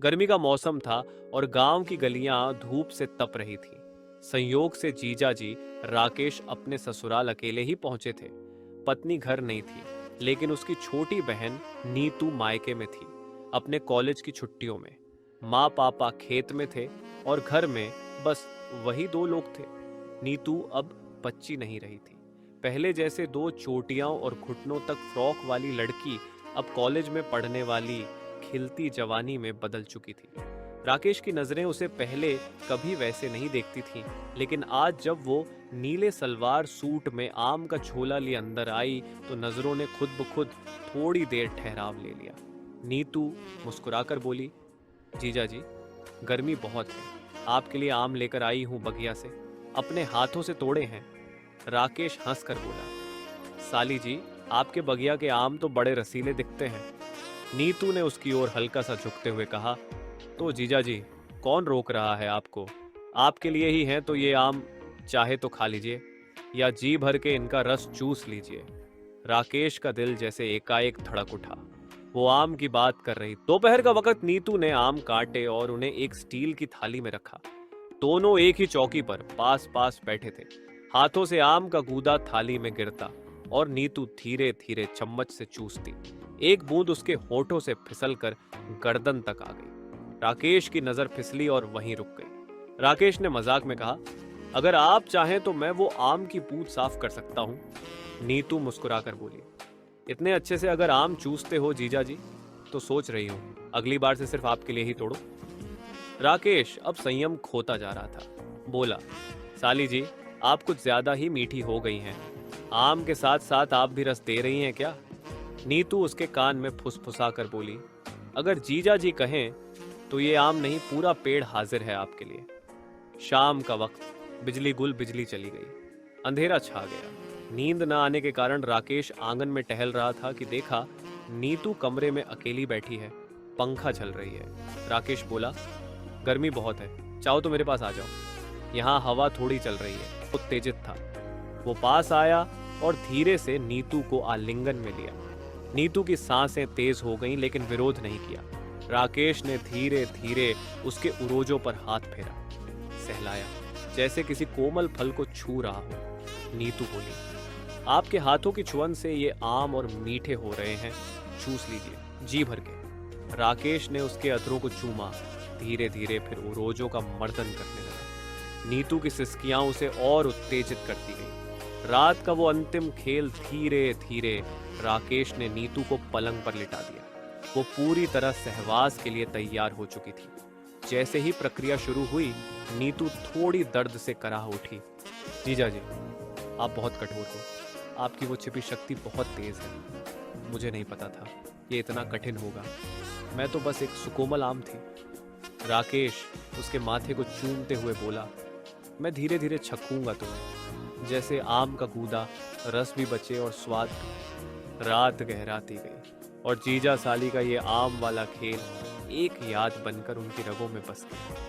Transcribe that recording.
गर्मी का मौसम था और गांव की गलियां धूप से तप रही थीं। संयोग से जीजा जी राकेश अपने ससुराल अकेले ही पहुंचे थे। पत्नी घर नहीं थी, लेकिन उसकी छोटी बहन नीतू मायके में थी, अपने कॉलेज की छुट्टियों में। माँ पापा खेत में थे और घर में बस वही दो लोग थे। नीतू अब बच्ची नहीं रही थी। पहले जैसे दो चोटियां और घुटनों तक फ्रॉक वाली लड़की अब कॉलेज में पढ़ने वाली खिलती जवानी में बदल चुकी थी। राकेश की नजरें उसे पहले कभी वैसे नहीं देखती थीं, लेकिन आज जब वो नीले सलवार सूट में आम का झोला लिए अंदर आई तो नजरों ने खुद ब खुद थोड़ी देर ठहराव ले लिया। नीतू मुस्कुराकर बोली, जीजा जी, गर्मी बहुत है, आपके लिए आम लेकर आई हूं बगिया से, अपने हाथों से तोड़े हैं। राकेश हंसकर बोला, साली जी, आपके बगिया के आम तो बड़े रसीले दिखते हैं। नीतू ने उसकी ओर हल्का सा झुकते हुए कहा, तो जीजा जी, कौन रोक रहा है आपको? आपके लिए ही हैं तो ये आम चाहे तो खा लीजिए, या जी भर के इनका रस चूस लीजिए। राकेश का दिल जैसे एकाएक धड़क उठा। वो आम की बात कर रही। दोपहर का वक्त नीतू ने आम काटे और उन्हें एक स्टील की थाली में रखा। दोनों एक ही चौकी पर पास पास बैठे थे। हाथों से आम का गूदा थाली में गिरता और नीतू धीरे धीरे चम्मच से चूसती। एक बूंद उसके होठों से फिसलकर गर्दन तक आ गई। राकेश की नजर फिसली और वहीं रुक गई। राकेश ने मजाक में कहा, अगर आप चाहें तो मैं वो आम की पूंछ साफ कर सकता हूं। नीतू मुस्कुराकर बोली, इतने अच्छे से अगर आम चूसते हो जीजा जी, तो सोच रही हूं अगली बार से सिर्फ आपके लिए ही तोड़ो। राकेश अब संयम खोता जा रहा था। बोला, साली जी, आप कुछ ज्यादा ही मीठी हो गई हैं। आम के साथ साथ आप भी रस दे रही हैं क्या? नीतू उसके कान में फुसफुसा कर बोली, अगर जीजा जी कहें तो ये आम नहीं, पूरा पेड़ हाजिर है आपके लिए। शाम का वक्त, बिजली गुल बिजली चली गई। अंधेरा छा गया। नींद न आने के कारण राकेश आंगन में टहल रहा था कि देखा नीतू कमरे में अकेली बैठी है, पंखा चल रही है। राकेश बोला, गर्मी बहुत है, चाहो तो मेरे पास आ जाओ, यहाँ हवा थोड़ी चल रही है। उत्तेजित था। वो पास आया और धीरे से नीतू को आलिंगन में लिया। नीतू की सांसें तेज हो गईं, लेकिन विरोध नहीं किया। राकेश ने धीरे धीरे उसके उरोजों पर हाथ फेरा, सहलाया, जैसे किसी कोमल फल को छू रहा हो। नीतू बोली, आपके हाथों की छुअन से ये आम और मीठे हो रहे हैं, चूस लीजिए जी भर के। राकेश ने उसके अधरों को चूमा, धीरे धीरे फिर उरोजों का मर्दन करने लगा। नीतू की सिसकियां उसे और उत्तेजित करती गई। रात का वो अंतिम खेल धीरे धीरे राकेश ने नीतू को पलंग पर लिटा दिया। वो पूरी तरह सहवास के लिए तैयार हो चुकी थी। जैसे ही प्रक्रिया शुरू हुई, नीतू थोड़ी दर्द से कराह उठी। जीजा जी, आप बहुत कठोर हो, आपकी वो छिपी शक्ति बहुत तेज है। मुझे नहीं पता था ये इतना कठिन होगा। मैं तो बस एक सुकोमल आम थी। राकेश उसके माथे को चूमते हुए बोला, मैं धीरे धीरे छकूंगा तुम्हें, जैसे आम का गूदा, रस भी बचे और स्वाद भी। रात गहराती गई और जीजा साली का ये आम वाला खेल एक याद बनकर उनकी रगों में बस गया।